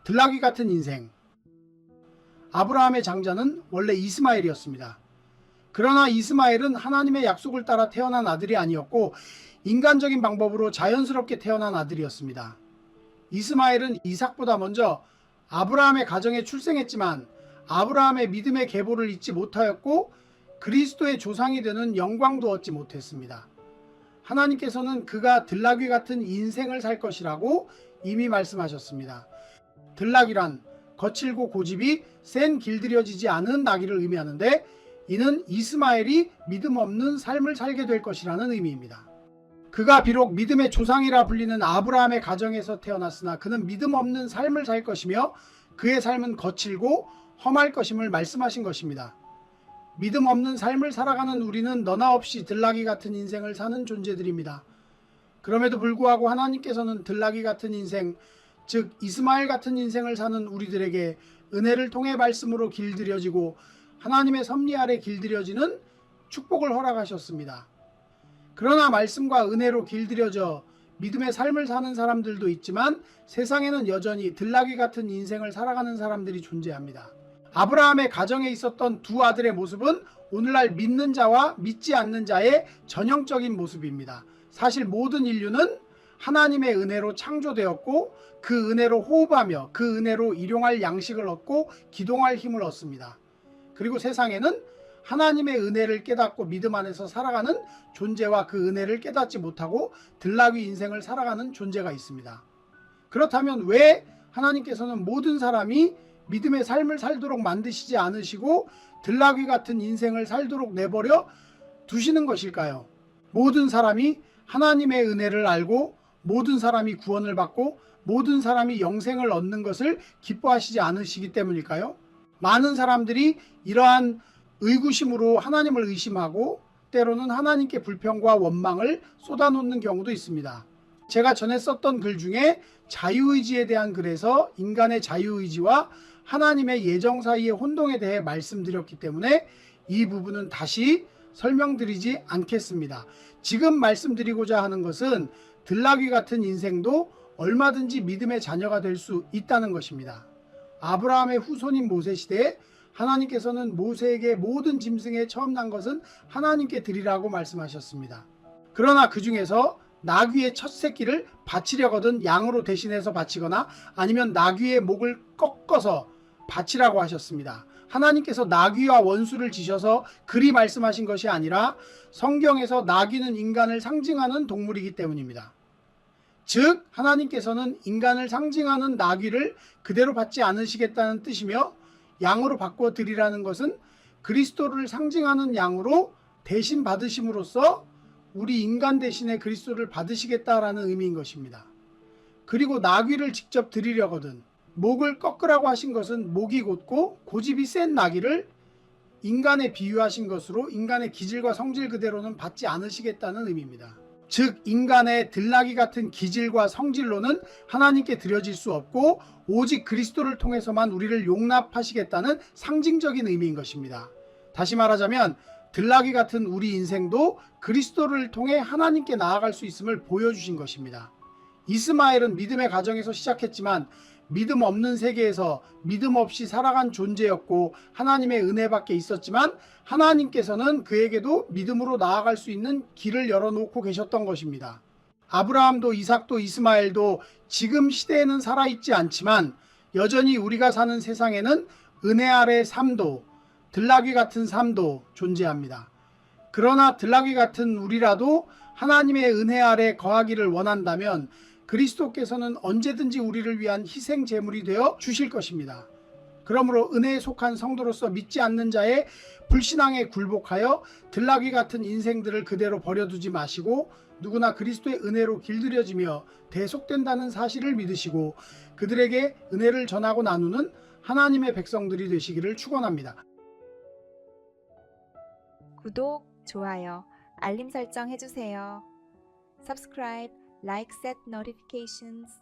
들나귀 같은 인생. 아브라함의 장자는 원래 이스마엘이었습니다. 그러나 이스마엘은 하나님의 약속을 따라 태어난 아들이 아니었고 인간적인 방법으로 자연스럽게 태어난 아들이었습니다. 이스마엘은 이삭보다 먼저 아브라함의 가정에 출생했지만 아브라함의 믿음의 계보를 잇지 못하였고 그리스도의 조상이 되는 영광도 얻지 못했습니다. 하나님께서는 그가 들나귀 같은 인생을 살 것이라고 이미 말씀하셨습니다. 들나귀란 거칠고 고집이 센 길들여지지 않은 나귀를 의미하는데 이는 이스마엘이 믿음 없는 삶을 살게 될 것이라는 의미입니다. 그가 비록 믿음의 조상이라 불리는 아브라함의 가정에서 태어났으나 그는 믿음 없는 삶을 살 것이며 그의 삶은 거칠고 험할 것임을 말씀하신 것입니다. 믿음 없는 삶을 살아가는 우리는 너나 없이 들나귀 같은 인생을 사는 존재들입니다. 그럼에도 불구하고 하나님께서는 들나귀 같은 인생, 즉 이스마엘 같은 인생을 사는 우리들에게 은혜를 통해 말씀으로 길들여지고 하나님의 섭리 아래 길들여지는 축복을 허락하셨습니다. 그러나 말씀과 은혜로 길들여져 믿음의 삶을 사는 사람들도 있지만 세상에는 여전히 들나귀 같은 인생을 살아가는 사람들이 존재합니다. 아브라함의 가정에 있었던 두 아들의 모습은 오늘날 믿는 자와 믿지 않는 자의 전형적인 모습입니다. 사실 모든 인류는 하나님의 은혜로 창조되었고 그 은혜로 호흡하며 그 은혜로 일용할 양식을 얻고 기동할 힘을 얻습니다. 그리고 세상에는 하나님의 은혜를 깨닫고 믿음 안에서 살아가는 존재와 그 은혜를 깨닫지 못하고 들나귀 인생을 살아가는 존재가 있습니다. 그렇다면 왜 하나님께서는 모든 사람이 믿음의 삶을 살도록 만드시지 않으시고 들나귀 같은 인생을 살도록 내버려 두시는 것일까요? 모든 사람이 하나님의 은혜를 알고 모든 사람이 구원을 받고 모든 사람이 영생을 얻는 것을 기뻐하시지 않으시기 때문일까요? 많은 사람들이 이러한 의구심으로 하나님을 의심하고 때로는 하나님께 불평과 원망을 쏟아놓는 경우도 있습니다. 제가 전에 썼던 글 중에 자유의지에 대한 글에서 인간의 자유의지와 하나님의 예정 사이의 혼동에 대해 말씀드렸기 때문에 이 부분은 다시 설명드리지 않겠습니다. 지금 말씀드리고자 하는 것은 들나귀 같은 인생도 얼마든지 믿음의 자녀가 될 수 있다는 것입니다. 아브라함의 후손인 모세 시대에 하나님께서는 모세에게 모든 짐승에 처음 난 것은 하나님께 드리라고 말씀하셨습니다. 그러나 그 중에서 나귀의 첫 새끼를 바치려거든 양으로 대신해서 바치거나 아니면 나귀의 목을 꺾어서 바치라고 하셨습니다. 하나님께서 나귀와 원수를 지셔서 그리 말씀하신 것이 아니라 성경에서 나귀는 인간을 상징하는 동물이기 때문입니다. 즉 하나님께서는 인간을 상징하는 나귀를 그대로 받지 않으시겠다는 뜻이며 양으로 바꿔 드리라는 것은 그리스도를 상징하는 양으로 대신 받으심으로써 우리 인간 대신에 그리스도를 받으시겠다라는 의미인 것입니다. 그리고 나귀를 직접 드리려거든 목을 꺾으라고 하신 것은 목이 곧고 고집이 센 나귀를 인간에 비유하신 것으로 인간의 기질과 성질 그대로는 받지 않으시겠다는 의미입니다. 즉 인간의 들나귀 같은 기질과 성질로는 하나님께 드려질 수 없고 오직 그리스도를 통해서만 우리를 용납하시겠다는 상징적인 의미인 것입니다. 다시 말하자면 들나귀 같은 우리 인생도 그리스도를 통해 하나님께 나아갈 수 있음을 보여주신 것입니다. 이스마엘은 믿음의 가정에서 시작했지만 믿음 없는 세계에서 믿음 없이 살아간 존재였고 하나님의 은혜밖에 있었지만 하나님께서는 그에게도 믿음으로 나아갈 수 있는 길을 열어놓고 계셨던 것입니다. 아브라함도 이삭도 이스마엘도 지금 시대에는 살아있지 않지만 여전히 우리가 사는 세상에는 은혜 아래 삶도 들나귀 같은 삶도 존재합니다. 그러나 들나귀 같은 우리라도 하나님의 은혜 아래 거하기를 원한다면 그리스도께서는 언제든지 우리를 위한 희생 제물이 되어 주실 것입니다. 그러므로 은혜에 속한 성도로서 믿지 않는 자의 불신앙에 굴복하여 들나귀 같은 인생들을 그대로 버려두지 마시고 누구나 그리스도의 은혜로 길들여지며 대속된다는 사실을 믿으시고 그들에게 은혜를 전하고 나누는 하나님의 백성들이 되시기를 축원합니다. 구독, 좋아요, 알림 설정 해주세요. Subscribe, like, set notifications.